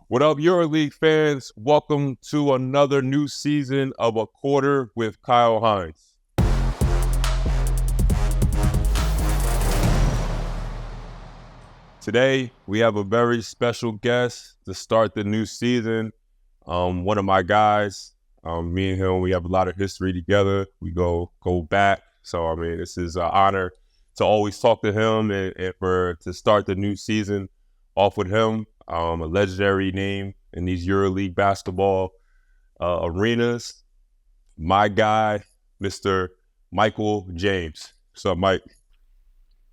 What up, EuroLeague fans? Welcome to another new season of A Quarter with Kyle Hines. Today, we have a very special guest to start the new season. One of my guys, me and him, we have a lot of history together. We go back. So, this is an honor to always talk to him and to start the new season off with him. A legendary name in these EuroLeague basketball arenas. My guy, Mr. Michael James. What's up, Mike?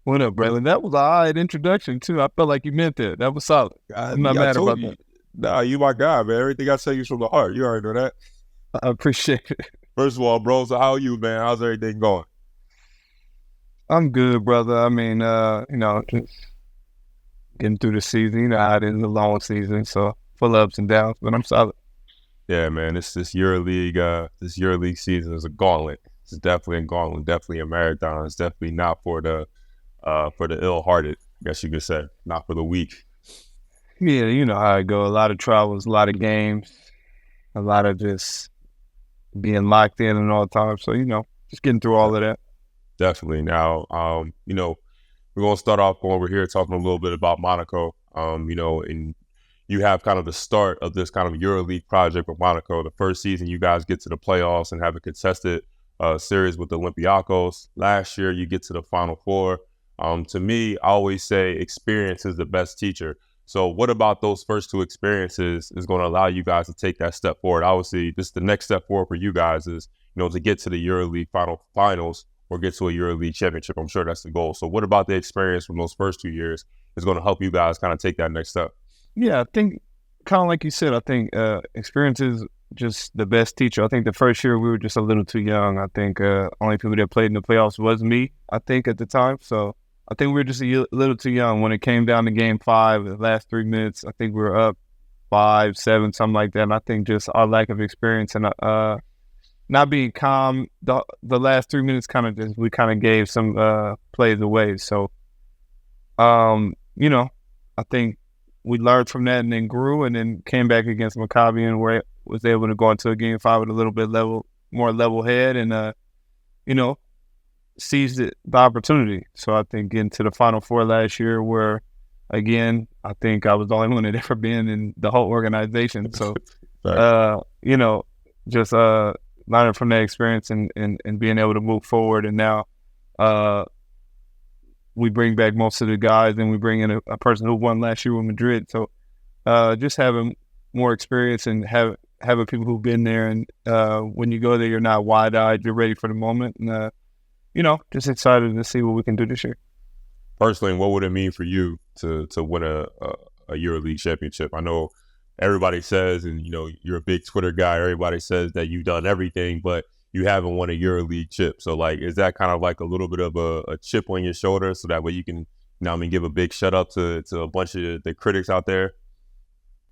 What up, Braylon? That was an odd introduction, too. I felt like you meant that. That was solid. I'm not mad about that. Nah, you my guy, man. Everything I say is from the heart. You already know that. I appreciate it. First of all, bro, so how are you, man? How's everything going? I'm good, brother. Just getting through the season. You know how it is, a long season, so full of ups and downs, but I'm solid. Yeah, man, this EuroLeague season is a gauntlet. It's definitely a gauntlet, definitely a marathon. It's definitely not for the ill-hearted, I guess you could say, not for the weak. Yeah, you know how it goes. A lot of travels, a lot of games, a lot of just being locked in and all the time. So, just getting through all of that. Definitely. Now, we're going to start off over here talking a little bit about Monaco, and you have kind of the start of this kind of EuroLeague project with Monaco. The first season, you guys get to the playoffs and have a contested series with the Olympiacos. Last year, you get to the Final Four. To me, I always say experience is the best teacher. So what about those first two experiences is going to allow you guys to take that step forward? Obviously, this is the next step forward for you guys is, to get to the EuroLeague finals or get to a EuroLeague championship. I'm sure that's the goal. So what about the experience from those first 2 years is going to help you guys kind of take that next step? Yeah, I think kind of like you said, I think experience is just the best teacher. I think the first year we were just a little too young. I think only people that played in the playoffs was me, I think, at the time. So I think we were just a little too young. When it came down to game 5, the last 3 minutes, I think we were up 5-7, something like that. And I think just our lack of experience and not being calm, the last 3 minutes we gave some plays away. So, I think we learned from that and then grew and then came back against Maccabi and was able to go into a game 5 with a little bit more level head and, seized the opportunity. So I think getting to the Final Four last year where, again, I think I was the only one that ever been in the whole organization. So, just learning from that experience and being able to move forward. And now we bring back most of the guys and we bring in a person who won last year with Madrid. So just having more experience and having people who've been there. And when you go there, you're not wide-eyed. You're ready for the moment. And, just excited to see what we can do this year. Personally, what would it mean for you to win a EuroLeague championship? I know everybody says, and you're a big Twitter guy, everybody says that you've done everything, but you haven't won a EuroLeague chip. So, is that kind of like a little bit of a chip on your shoulder so that way you can, give a big shut up to a bunch of the critics out there?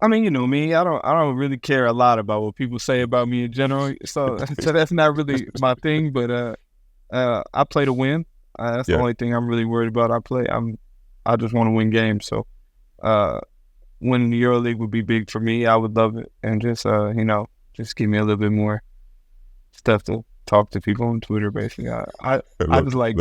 You know me, I don't really care a lot about what people say about me in general. So that's not really my thing, but I play to win. That's the only thing I'm really worried about. I just want to win games. So winning the EuroLeague would be big for me. I would love it, and just just give me a little bit more stuff to talk to people on Twitter. Basically, I'm like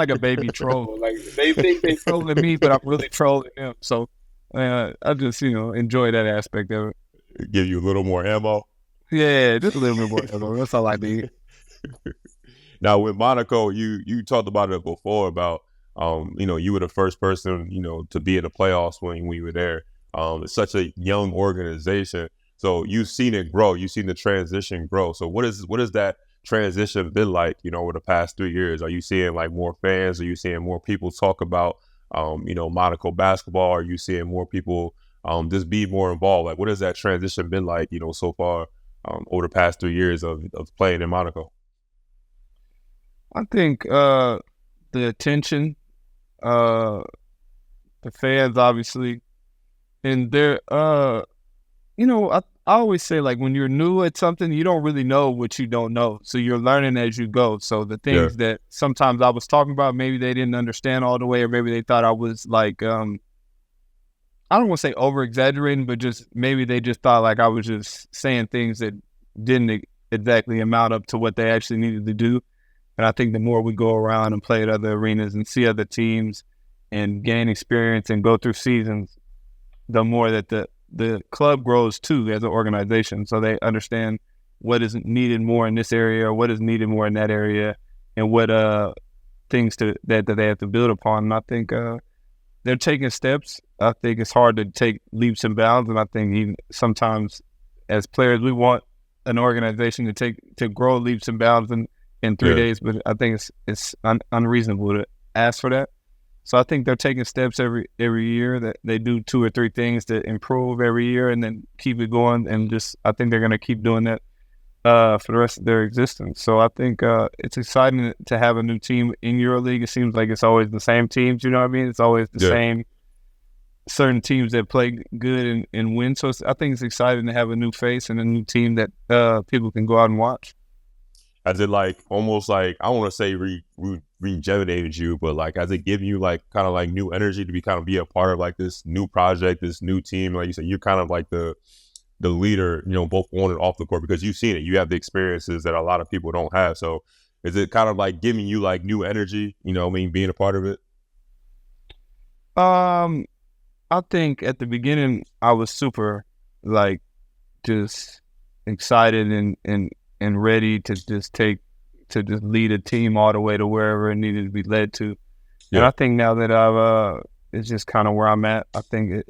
a baby troll. Like they think they trolling me, but I'm really trolling them. So I just enjoy that aspect of it. Give you a little more ammo. Yeah, just a little bit more ammo. That's all I need. Now with Monaco, you talked about it before about you were the first person to be in the playoffs when we were there. It's such a young organization, so you've seen it grow. You've seen the transition grow. So what is that transition been like? Over the past 3 years, are you seeing like more fans? Are you seeing more people talk about Monaco basketball? Are you seeing more people just be more involved? Like what has that transition been like? So far over the past 3 years of playing in Monaco. I think the attention, the fans, obviously, and they're, I always say, like, when you're new at something, you don't really know what you don't know. So you're learning as you go. So the things that sometimes I was talking about, maybe they didn't understand all the way, or maybe they thought I was, like, I don't want to say over exaggerating, but just maybe they just thought like I was just saying things that didn't exactly amount up to what they actually needed to do. And I think the more we go around and play at other arenas and see other teams and gain experience and go through seasons, the more that the club grows too as an organization. So they understand what is needed more in this area, or what is needed more in that area, and what things that they have to build upon. And I think they're taking steps. I think it's hard to take leaps and bounds, and I think even sometimes as players we want an organization to grow leaps and bounds in 3 days, but I think it's unreasonable to ask for that. So I think they're taking steps every year, that they do 2 or 3 things to improve every year and then keep it going. And just I think they're going to keep doing that for the rest of their existence. So I think it's exciting to have a new team in EuroLeague. It seems like it's always the same teams, you know what I mean? It's always the same certain teams that play good and win. So I think it's exciting to have a new face and a new team that people can go out and watch. Has it like almost like, I don't want to say rejuvenated you, but like has it given you like kind of like new energy to be a part of like this new project, this new team? Like you said, you're kind of like the leader, you know, both on and off the court, because you've seen it. You have the experiences that a lot of people don't have. So is it kind of like giving you like new energy, you know, I mean, being a part of it? I think at the beginning I was super like just excited and ready to just lead a team all the way to wherever it needed to be led to. Yeah. And I think now that I've it's just kind of where I'm at. I think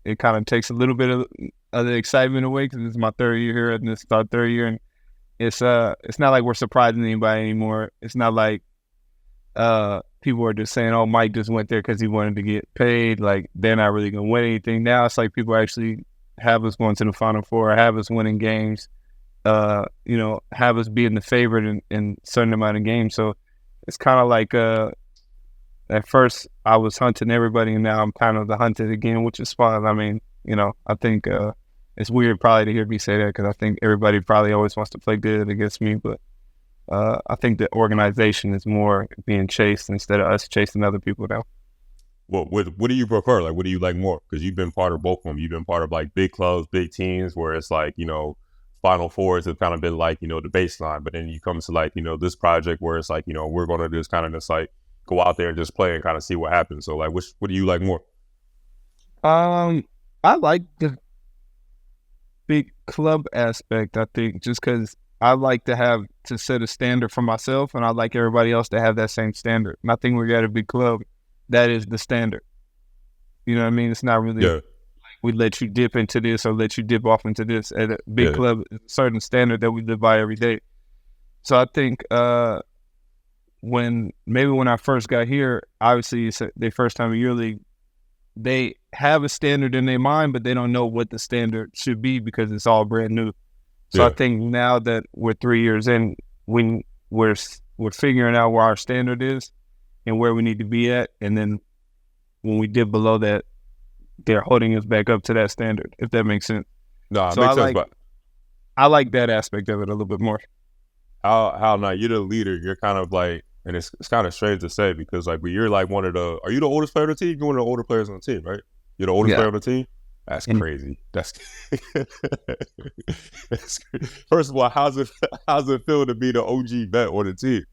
it kind of takes a little bit of the excitement away, because it's my 3rd year here and it's our 3rd year, and it's not like we're surprising anybody anymore. It's not like people are just saying, oh, Mike just went there because he wanted to get paid. Like, they're not really gonna win anything. Now it's like people actually have us going to the Final Four, have us winning games. You know, have us being the favorite in certain amount of games. So it's kind of like at first I was hunting everybody, and now I'm kind of the hunted again, which is fun. I mean, you know, I think it's weird probably to hear me say that, because I think everybody probably always wants to play good against me, but I think the organization is more being chased instead of us chasing other people now. Well, what do you prefer? Like, what do you like more? Because you've been part of both of them. You've been part of like big clubs, big teams, where it's like, you know, Final Fours have kind of been like, you know, the baseline, but then you come to like, you know, this project where it's like, you know, we're going to just kind of just like go out there and just play and kind of see what happens. So like, what do you like more? I like the big club aspect, I think, just because I like to set a standard for myself, and I like everybody else to have that same standard. And I think when you're at a big club, that is the standard. You know what I mean? It's not really like we let you dip into this or let you dip off into this. At a big club, it's a certain standard that we live by every day. So I think when I first got here, obviously it's their first time in EuroLeague, they have a standard in their mind, but they don't know what the standard should be because it's all brand new. So I think now that we're 3 years in, we're figuring out where our standard is and where we need to be at, and then when we dip below that, they're holding us back up to that standard, if that makes sense. No, it makes sense. But I like that aspect of it a little bit more. How now? You're the leader. You're kind of like, and it's kind of strange to say, because like, but you're like one of the. Are you the oldest player on the team? You're one of the older players on the team, right? You're the oldest player on the team. That's crazy. That's first of all, how's it feel to be the OG vet on the team?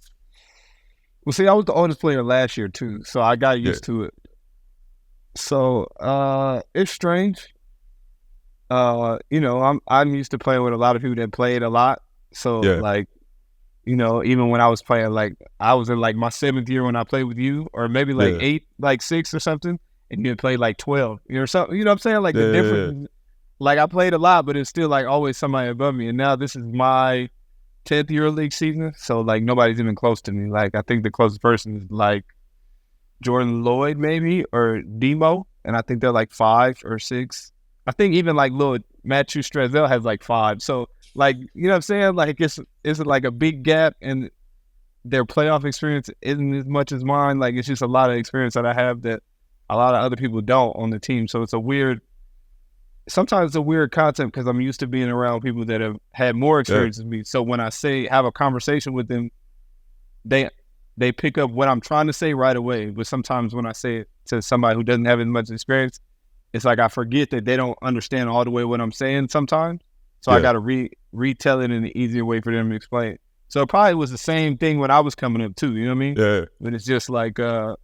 Well, see, I was the oldest player last year too, so I got used to it. So it's strange. You know, I'm used to playing with a lot of people that played a lot. So like, you know, even when I was playing, like I was in like my 7th year when I played with you, or maybe like 8, like 6 or something, and you played like 12, you know, something. You know what I'm saying? Like the difference. Like I played a lot, but it's still like always somebody above me. And now this is my 10th EuroLeague season, so like nobody's even close to me. Like I think the closest person is like Jordan Lloyd maybe, or Demo, and I think they're like 5 or 6. I think even like little Matthew Strazel has like 5. So like, you know what I'm saying? Like it's like a big gap, and their playoff experience isn't as much as mine. Like it's just a lot of experience that I have that a lot of other people don't on the team. So sometimes it's a weird concept, because I'm used to being around people that have had more experience than me. So when I have a conversation with them, they pick up what I'm trying to say right away. But sometimes when I say it to somebody who doesn't have as much experience, it's like I forget that they don't understand all the way what I'm saying sometimes. So I got to retell it in an easier way for them to explain it. So it probably was the same thing when I was coming up too. You know what I mean? Yeah. But it's just like you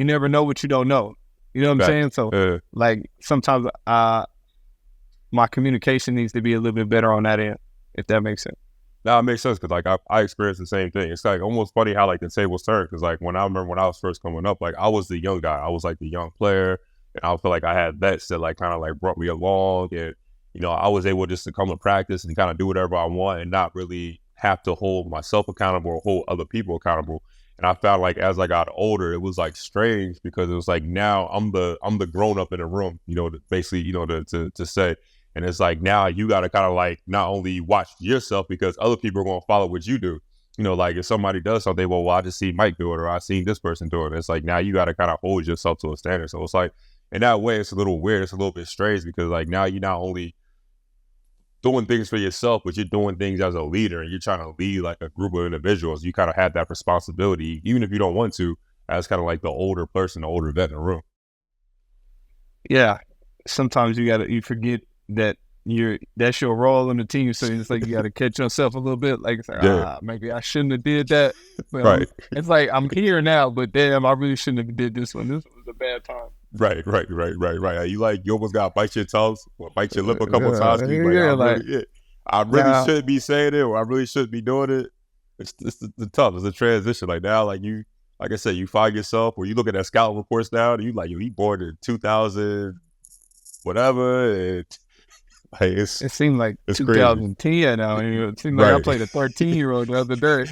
never know what you don't know. You know what I'm saying? So like sometimes my communication needs to be a little bit better on that end, if that makes sense. No, it makes sense because like I experienced the same thing. It's like almost funny how like the tables turn because like when I remember when I was first coming up, like I was the young guy. I was like the young player, and I feel like I had vets that like kind of like brought me along, and you know I was able just to come to practice and kind of do whatever I want and not really have to hold myself accountable or hold other people accountable. And I found like as I got older, it was like strange because it was like now I'm the grown up in the room, you know, basically, you know, to say. And it's like now you got to kind of like not only watch yourself because other people are going to follow what you do. You know, like if somebody does something, well, I just see Mike do it or I seen this person do it. It's like now you got to kind of hold yourself to a standard. So it's like in that way, it's a little weird. It's a little bit strange because like now you're not only doing things for yourself, but you're doing things as a leader and you're trying to lead like a group of individuals. You kind of have that responsibility, even if you don't want to, as kind of like the older person, the older vet in the room. Yeah. Sometimes you forget that that's your role in the team, so it's like you got to catch yourself a little bit. Like, it's like maybe I shouldn't have did that. But right. It's like I'm here now, but damn, I really shouldn't have did this one. This was a bad time. Right. You almost got to bite your tongues or bite your lip a couple times. I really shouldn't be saying it, or I really shouldn't be doing it. It's tough. It's a transition. Like now, like you, like I said, you find yourself, or you look at that scouting reports now, and you like, he born in 2000. Whatever. It seemed like 2010 now. It seemed like I played a 13-year-old the other day.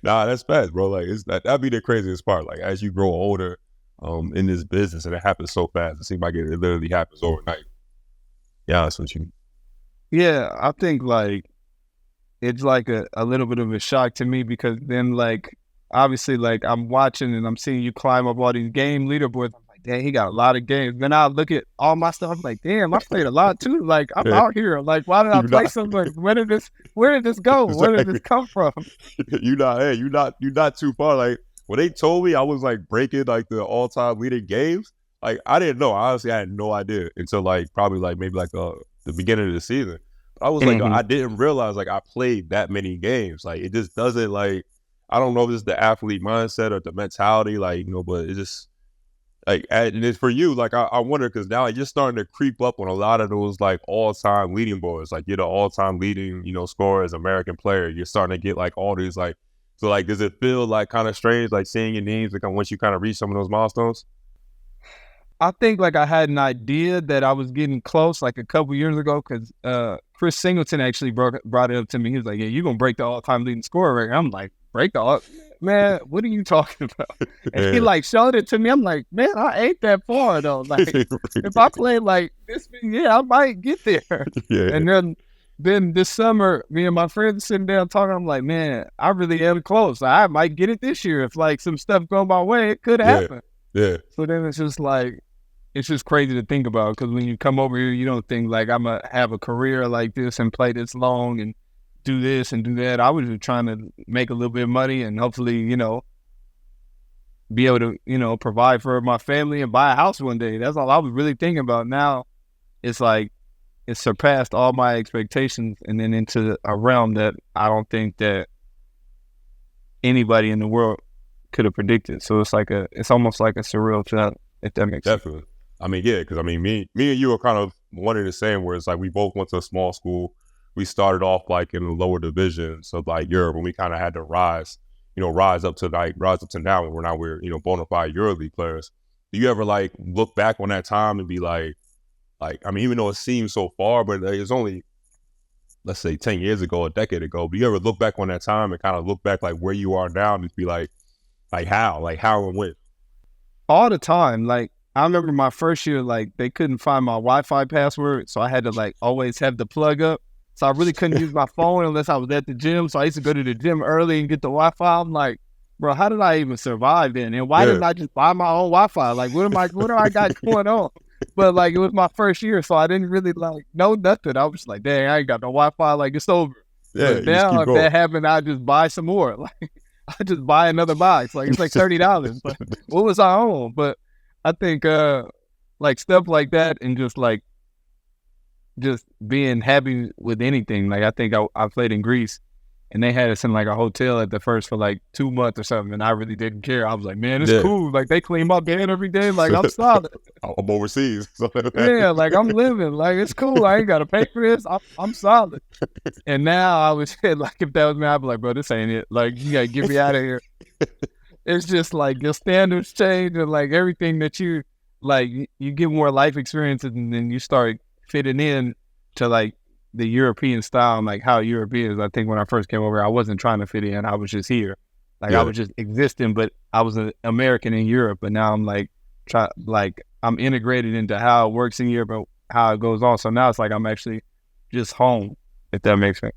Nah, that's fast, bro. Like that'd be the craziest part. Like as you grow older, in this business, and it happens so fast. It seems like it literally happens overnight. Yeah, that's what you. Yeah, I think like it's like a little bit of a shock to me because then like obviously like I'm watching and I'm seeing you climb up all these game leaderboards. Damn, he got a lot of games. Then I look at all my stuff. I'm like, damn, I played a lot too. Like, I'm out here. Like, why did I play so much? Where did this go? Where did this come from? You're not too far. Like, when they told me I was like breaking like the all-time leading games, like I didn't know. Honestly, I had no idea until like probably like maybe like the beginning of the season. I was like, I didn't realize like I played that many games. Like, it just doesn't like, I don't know if it's the athlete mindset or the mentality, like, you know, but it just. Like, and it's for you, like, I wonder, because now like, you're starting to creep up on a lot of those, like, all-time leading boards. Like, you're the all-time leading, you know, scorer as American player. You're starting to get, like, all these, like, so, like, does it feel, like, kind of strange, like, seeing your names, like, once you kind of reach some of those milestones? I think, like, I had an idea that I was getting close, like, a couple years ago, because Chris Singleton actually brought it up to me. He was like, yeah, you're going to break the all-time leading scorer record. I'm like, break the all... Man, what are you talking about? And he like showed it to me. I'm like, man, I ain't that far though. Like, if I play like this, I might get there. And then this summer, me and my friends sitting down talking. I'm like, man, I really am close. I might get it this year if like some stuff go my way. It could happen. Yeah. So then it's just like, it's just crazy to think about because when you come over here, you don't think like I'm gonna have a career like this and play this long and do this and do that. I was just trying to make a little bit of money and hopefully, you know, be able to, you know, provide for my family and buy a house one day. That's all I was really thinking about. Now it's like it surpassed all my expectations and then into a realm that I don't think that anybody in the world could have predicted. So it's almost like a surreal challenge, if that makes sense. Definitely. I mean, yeah, because I mean, me and you are kind of one and the same, where it's like we both went to a small school. We started off like in the lower divisions of like Europe, and we kind of had to rise up to now, and we're you know bona fide EuroLeague players. Do you ever like look back on that time and be like I mean, even though it seems so far, but it's only let's say 10 years ago, a decade ago. Do you ever look back on that time and kind of look back like where you are now and just be like how and when? All the time. Like I remember my first year, like they couldn't find my Wi-Fi password, so I had to like always have the plug up. So I really couldn't use my phone unless I was at the gym. So I used to go to the gym early and get the Wi-Fi. I'm like, bro, how did I even survive then? And why didn't I just buy my own Wi-Fi? Like, what do I got going on? But like, it was my first year, so I didn't really like know nothing. I was just like, dang, I ain't got no Wi-Fi. Like, it's over. Yeah. But now if that happened, I just buy some more. Like, I just buy another box. Like, it's like $30. Like, what was I on? But I think like stuff like that and just being happy with anything. Like I think I played in Greece and they had us in like a hotel at the first for like 2 months or something, and I really didn't care. I was like, man, it's cool. Like they clean my bed every day. Like I'm solid. I'm overseas. Yeah, like I'm living. Like it's cool. I ain't got to pay for this. I'm solid. And now I would say, like, if that was me, I'd be like, bro, this ain't it. Like you gotta get me out of here. It's just like your standards change and like everything that you like. You get more life experiences and then you start fitting in to like the European style and like how Europeans. I think when I first came over, I wasn't trying to fit in. I was just here, like I was just existing. But I was an American in Europe, but now I'm like I'm integrated into how it works in Europe, but how it goes on. So now it's like I'm actually just home. If that makes sense.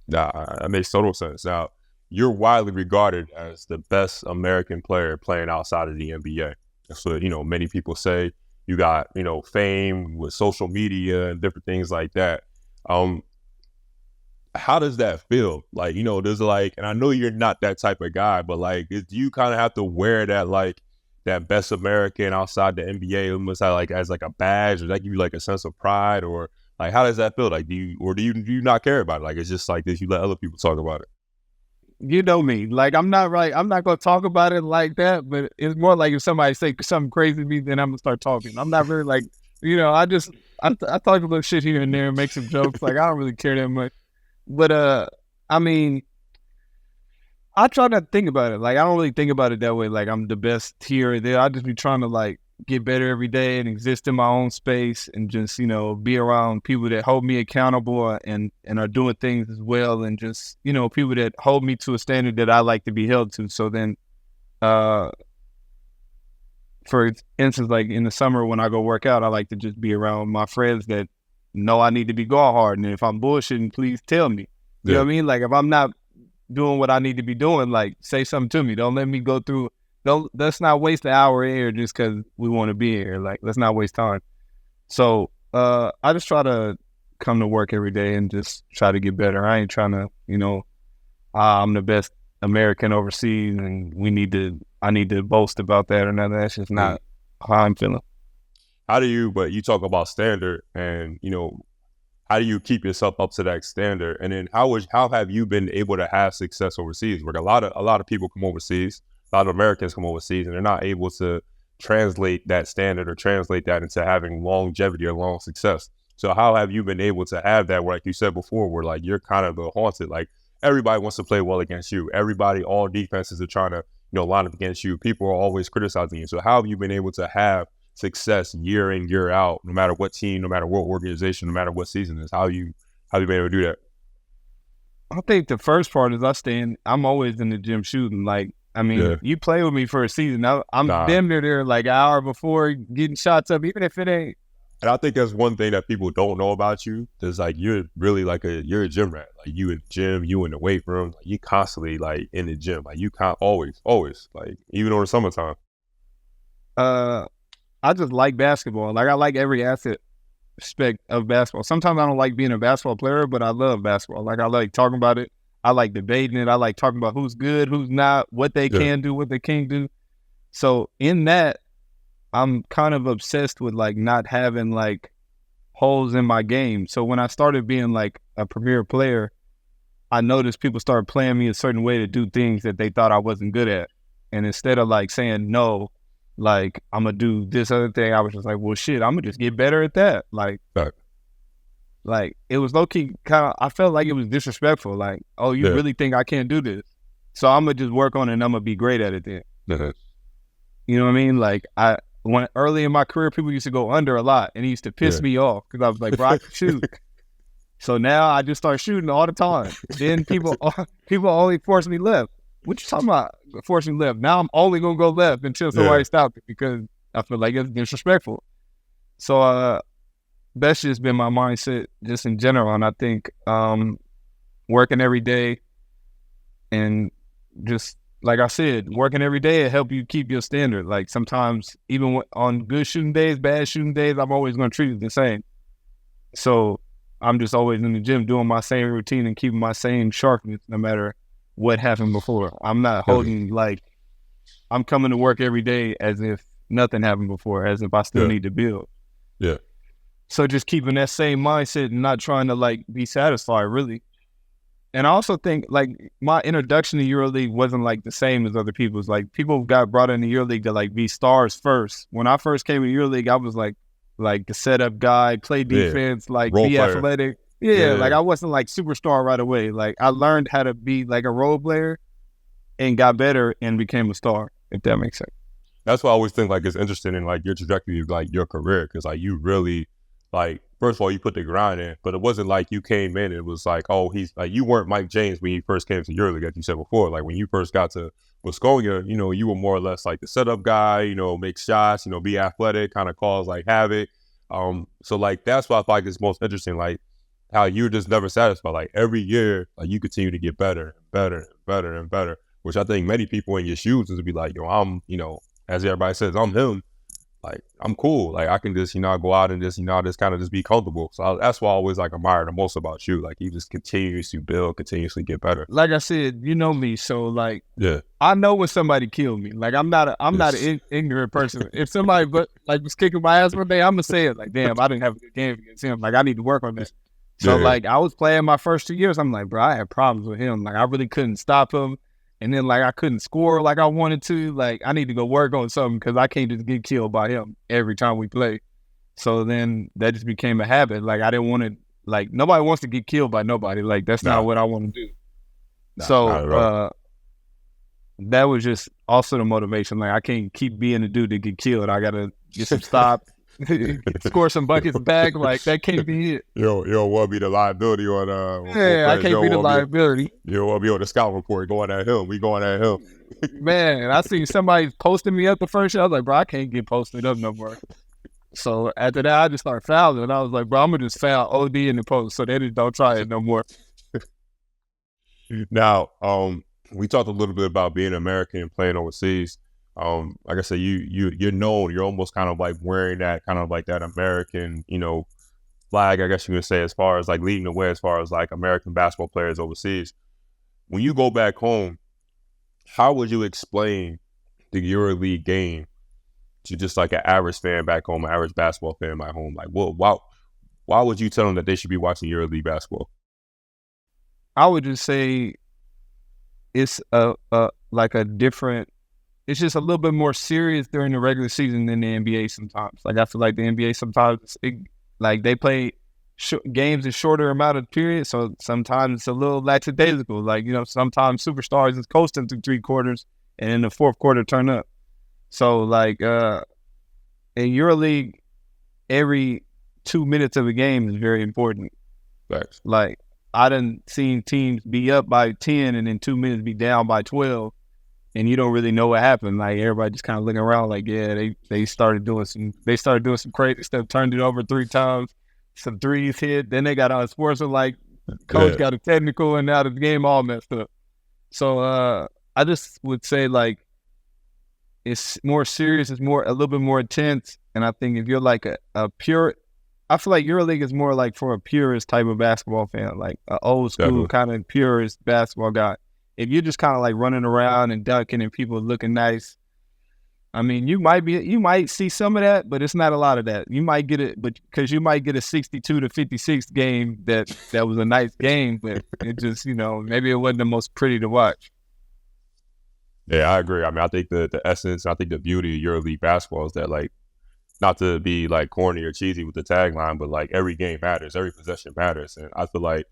Nah, that makes total sense. Now you're widely regarded as the best American player playing outside of the NBA. That's what many people say. You got, fame with social media and different things like that. How does that feel? Like, there's like, and I know you're not that type of guy, but like, do you kind of have to wear that, like that best American outside the NBA almost like as like a badge? Does that give you like a sense of pride, or like, how does that feel? Like, do you not care about it? Like, it's just like this, you let other people talk about it. You know me, like I'm not going to talk about it like that, but it's more like if somebody say something crazy to me, then I'm going to start talking. I'm not really like, I talk a little shit here and there and make some jokes. Like, I don't really care that much. But, I mean, I try not to think about it. Like, I don't really think about it that way. Like, I'm the best here or there. I just be trying to, like, get better every day and exist in my own space and just, be around people that hold me accountable and are doing things as well. And just, people that hold me to a standard that I like to be held to. So then, for instance, like in the summer when I go work out, I like to just be around my friends that know I need to be going hard. And if I'm bullshitting, please tell me. You know what I mean? Like if I'm not doing what I need to be doing, like say something to me. Don't let me go through. Let's not waste an hour here just because we want to be here. Like, let's not waste time. So I just try to come to work every day and just try to get better. I ain't trying to, I'm the best American overseas and I need to boast about that or nothing. That's just not how I'm feeling. But you talk about standard and, how do you keep yourself up to that standard? And then how have you been able to have success overseas? Where a lot of people come overseas. A lot of Americans come overseas and they're not able to translate that standard or translate that into having longevity or long success. So how have you been able to have that, where, like you said before, where like you're kind of the haunted, like everybody wants to play well against you. All defenses are trying to, line up against you. People are always criticizing you. So how have you been able to have success year in, year out, no matter what team, no matter what organization, no matter what season it is? How have you been able to do that? I think the first part is I'm always in the gym shooting. Like, I mean, you play with me for a season. I'm damn near there like an hour before getting shots up, even if it ain't. And I think that's one thing that people don't know about you. Is like you're really like you're a gym rat. Like you in the gym, you in the weight room. Like, you constantly like in the gym. Like you can't always like even on the summertime. I just like basketball. Like I like every aspect of basketball. Sometimes I don't like being a basketball player, but I love basketball. Like I like talking about it. I like debating it. I like talking about who's good, who's not, what they can do, what they can't do. So in that, I'm kind of obsessed with like not having like holes in my game. So when I started being like a premier player, I noticed people started playing me a certain way to do things that they thought I wasn't good at. And instead of like saying no, like I'm gonna do this other thing, I was just like, well, shit, I'm gonna just get better at that. Like it was low key kind of. I felt like it was disrespectful. Like, oh, you really think I can't do this? So I'm gonna just work on it and I'm gonna be great at it then. You know what I mean? Like when early in my career, people used to go under a lot, and it used to piss me off because I was like, bro, I can shoot. So now I just start shooting all the time. Then people only force me left. What you talking about? Forcing left? Now I'm only gonna go left until somebody stops it because I feel like it's disrespectful. So that's just been my mindset just in general. And I think working every day and just, like I said, working every day will help you keep your standard. Like sometimes even on good shooting days, bad shooting days, I'm always going to treat it the same. So I'm just always in the gym doing my same routine and keeping my same sharpness no matter what happened before. I'm not holding like, I'm coming to work every day as if nothing happened before, as if I still need to build. Yeah. So just keeping that same mindset and not trying to like be satisfied, really. And I also think like my introduction to EuroLeague wasn't like the same as other people's. Like people got brought into EuroLeague to like be stars first. When I first came to EuroLeague, I was like the setup guy, play defense, like role be player. Athletic. Yeah, like I wasn't like superstar right away. Like I learned how to be like a role player and got better and became a star, if that makes sense. That's why I always think like it's interesting in like your trajectory of like your career, because like you really like, first of all, you put the grind in, but it wasn't like you came in, it was like, oh, he's like, you weren't Mike James when you first came to EuroLeague, like you said before. Like when you first got to Moscona, you know, you were more or less like the setup guy, you know, make shots, you know, be athletic, kind of cause like havoc. So like that's why I feel like it's most interesting, like how you're just never satisfied. Like every year, like you continue to get better and better and better and better, which I think many people in your shoes would be like, yo, I'm, you know, as everybody says, I'm him. Like, I'm cool. Like, I can just, you know, go out and just, you know, just kind of just be comfortable. So that's why I always, like, admire the most about you. Like, you just continuously build, continuously get better. Like I said, you know me. So, like, yeah, I know when somebody killed me. Like, I'm not an ignorant person. If somebody, was kicking my ass one day, I'm going to say it. Like, damn, I didn't have a good game against him. Like, I need to work on that. So, like, I was playing my first 2 years. I'm like, bro, I had problems with him. Like, I really couldn't stop him. And then, like, I couldn't score like I wanted to. Like, I need to go work on something because I can't just get killed by him every time we play. So then that just became a habit. Like, I didn't want to, like, nobody wants to get killed by nobody. Like, that's not what I want to do. So that was just also the motivation. Like, I can't keep being the dude that get killed. I got to get some stop, score some buckets back. Like, that can't be it. You don't want to be the liability on I can't be the liability. You don't want to be on the scout report going at him. We going at him. Man, I seen somebody posting me up the first year. I was like, bro, I can't get posted up no more. So after that, I just started fouling. And I was like, bro, I'm going to just foul OD in the post so they just don't try it no more. Now, we talked a little bit about being American and playing overseas. Like I said, you're known. You're almost kind of like wearing that kind of like that American, you know, flag, I guess you could say, as far as like leading the way as far as like American basketball players overseas. When you go back home, how would you explain the EuroLeague game to just like an average fan back home, an average basketball fan back home? Like, why would you tell them that they should be watching EuroLeague basketball? I would just say it's like a different. It's just a little bit more serious during the regular season than the NBA sometimes. Like, I feel like the NBA sometimes, they play games in shorter amount of periods, so sometimes it's a little lackadaisical. Like, you know, sometimes superstars is coasting through 3 quarters, and in the fourth quarter turn up. So, like, in EuroLeague, every 2 minutes of a game is very important. Thanks. Like, I done seen teams be up by 10 and in 2 minutes be down by 12. And you don't really know what happened. Like, everybody just kind of looking around like, yeah, they started doing some crazy stuff, turned it over 3 times, some threes hit. Then they got on sports and like coach got a technical and now the game all messed up. So I just would say like it's more serious, it's a little bit more intense. And I think if you're like a pure, I feel like EuroLeague is more like for a purist type of basketball fan, like an old school kind of purist basketball guy. If you're just kind of like running around and dunking and people looking nice, I mean, you might see some of that, but it's not a lot of that. You might get it, but because you might get a 62 to 56 game that was a nice game, but it just, you know, maybe it wasn't the most pretty to watch. Yeah, I agree. I mean, I think the essence, I think the beauty of EuroLeague basketball is that, like, not to be like corny or cheesy with the tagline, but like every game matters, every possession matters, and I feel like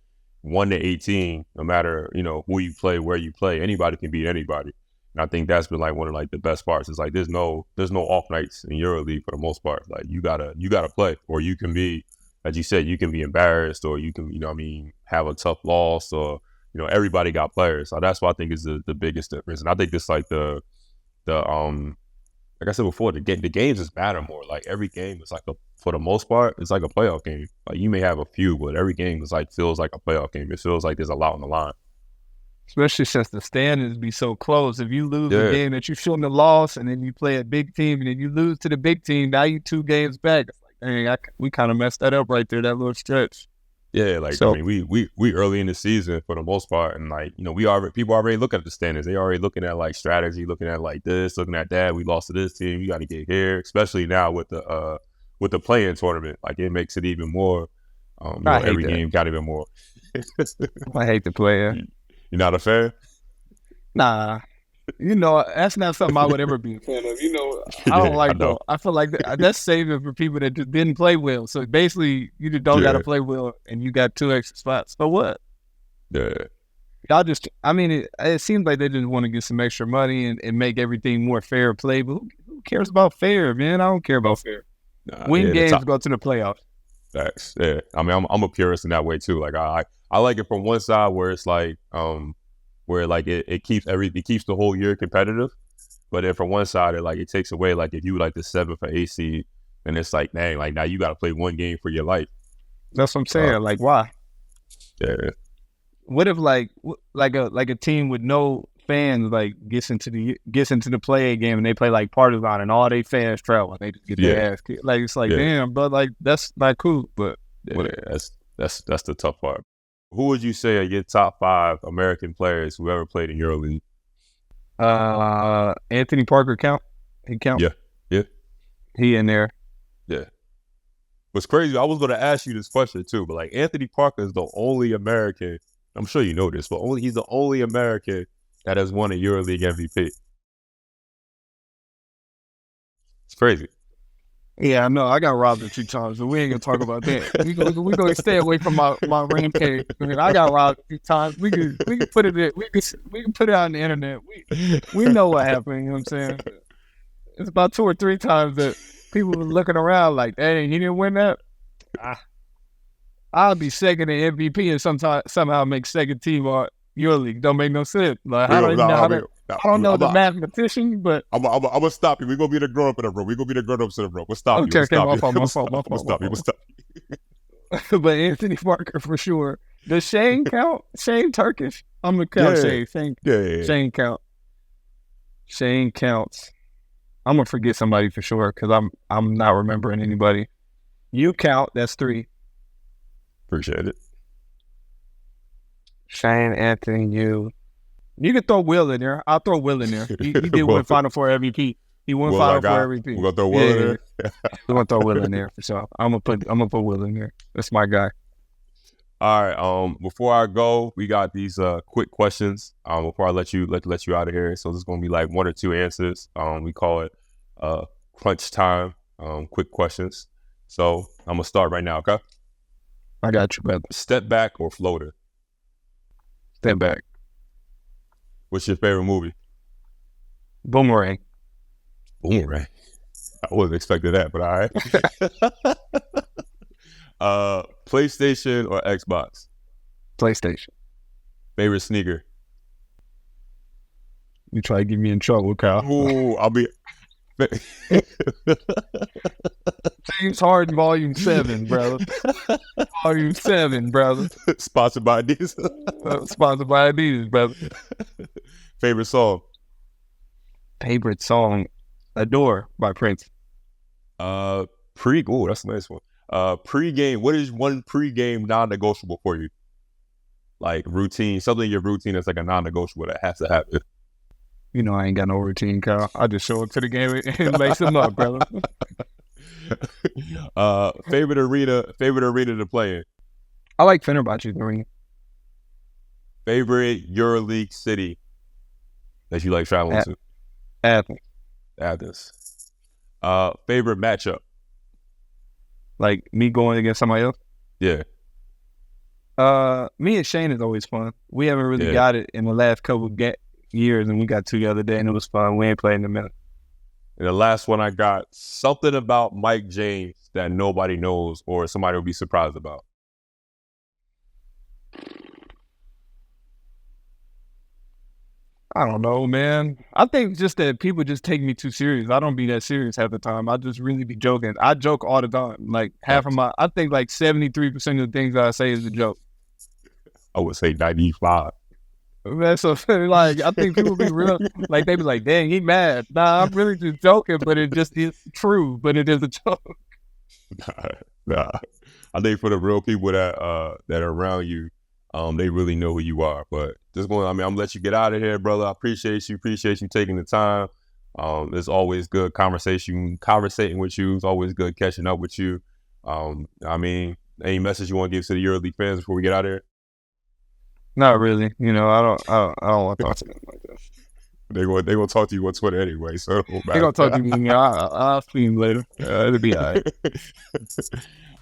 1 to 18, no matter, you know, who you play, where you play, anybody can beat anybody. And I think that's been like one of like the best parts. It's like there's no off nights in EuroLeague for the most part. Like you gotta play, or you can be, as you said, you can be embarrassed, or you can, you know what I mean, have a tough loss, or, you know, everybody got players. So that's what I think is the biggest difference. And I think it's like the like I said before, the games just matter more. Like every game is like for the most part, it's like a playoff game. Like you may have a few, but every game is like feels like a playoff game. It feels like there's a lot on the line. Especially since the standings be so close. If you lose a game that you shouldn't have lost, and then you play a big team, and then you lose to the big team, now you 2 games back. It's like, dang, we kind of messed that up right there, that little stretch. Yeah, like So I mean, we early in the season for the most part, and like people already look at the standings. They already looking at like strategy, looking at like this, looking at that. We lost to this team. You got to get here, especially now with the play-in tournament. Like it makes it even more. I hate Every that. game got even more. I hate the player. You're not a fan? Nah, that's not something I would ever be a fan of. I don't Yeah, I like know. I feel like that's saving for people that just didn't play well. So basically, you just don't got to Yeah, play well, and you got 2 extra spots. So what? yeah. Y'all just, I mean, it seems like they just want to get some extra money and make everything more fair play. But who cares about fair, man? I don't care about fair. Win Yeah, the games, top go to the playoffs. facts. Yeah, I mean, I'm a purist in that way too. Like I like it from one side where it's like where like it keeps the whole year competitive, but then from one side it takes away like if you like the 7th or 8th seed, and it's like dang, like now you got to play one game for your life. That's what I'm saying. Like, why? Yeah, What if like a team with no fans like gets into the play game and they play like Partizan and all they fans travel and they just get their ass kicked. Like it's like damn, but like that's not cool. But yeah, that's the tough part. Who would you say are your top 5 American players who ever played in EuroLeague? Anthony Parker count? He count? Yeah. He in there. Yeah. What's crazy, I was going to ask you this question too, but like Anthony Parker is the only American, I'm sure you know this, but he's the only American that has won a EuroLeague MVP. It's crazy. Yeah, I know. I got robbed a few times, but we ain't gonna talk about that. We gonna stay away from my rampage. I mean, I got robbed a few times. We can put it in, we can put it on the internet. We know what happened. You know what I'm saying? It's about 2 or 3 times that people were looking around like, "Hey, he didn't win that." I'll be second in MVP and somehow make second team or EuroLeague. Don't make no sense. Like I don't know the mathematician, but I'm gonna stop you. We're gonna be the grown up in the room. We're gonna be the grown ups in the room. We'll stop you. Okay, my fault. We'll stop you. But Anthony Parker for sure. Does Shane count? Shane Turkish? I'm gonna count Shane. Yeah. Shane count. Shane counts. I'm gonna forget somebody for sure because I'm not remembering anybody. You count. That's 3. Appreciate it. Shane, Anthony, you. You can throw Will in there. I'll throw Will in there. He did win Final Four MVP. He won Final Four MVP. We're gonna throw Will in there. We're gonna throw Will in there for sure. I'm gonna put Will in there. That's my guy. All right. Before I go, we got these quick questions. Before I let you out of here. So this is gonna be like 1 or 2 answers. We call it crunch time. Quick questions. So I'm gonna start right now. Okay. I got you, brother. Step back or floater? Step back. What's your favorite movie? Boomerang. Boomerang. I wasn't expecting that, but all right. PlayStation or Xbox? PlayStation. Favorite sneaker? You try to get me in trouble, Kyle. Ooh, I'll be. James Harden, Volume 7, brother. Volume 7, brother. Sponsored by Adidas. Sponsored by Adidas, brother. Favorite song? Favorite song? Adore by Prince. Ooh, that's a nice one. Pre-game. What is one pre-game non-negotiable for you? Like routine, something in your routine that's like a non-negotiable that has to happen. You know I ain't got no routine, Kyle. I just show up to the game and lace them up, brother. Favorite arena to play in? I like Fenerbahce's arena. Favorite EuroLeague city that you like traveling to? Athens. Favorite matchup? Like me going against somebody else? Yeah. Me and Shane is always fun. We haven't really got it in the last couple years, and we got 2 the other day, and it was fun. We ain't played in a minute. And the last one I got, something about Mike James that nobody knows or somebody will be surprised about. I don't know, man. I think just that people just take me too serious. I don't be that serious half the time. I just really be joking. I joke all the time. Like I think like 73% of the things I say is a joke. I would say 95. That's so like I think people be real like they be like, dang, he mad. Nah, I'm really just joking, but it just is true. But it is a joke. Nah. I think for the real people that are around you, they really know who you are. But I'm gonna let you get out of here, brother. I appreciate you taking the time. It's always good conversating with you. It's always good catching up with you. Any message you want to give to the EuroLeague fans before we get out of here? Not really. I don't want to talk to them like that. They gonna talk to you on Twitter anyway, so they gonna talk to me. I'll see them later. It'll be all right.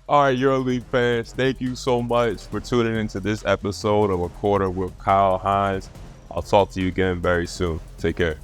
All right, EuroLeague fans, thank you so much for tuning into this episode of A Quarter with Kyle Hines. I'll talk to you again very soon. Take care.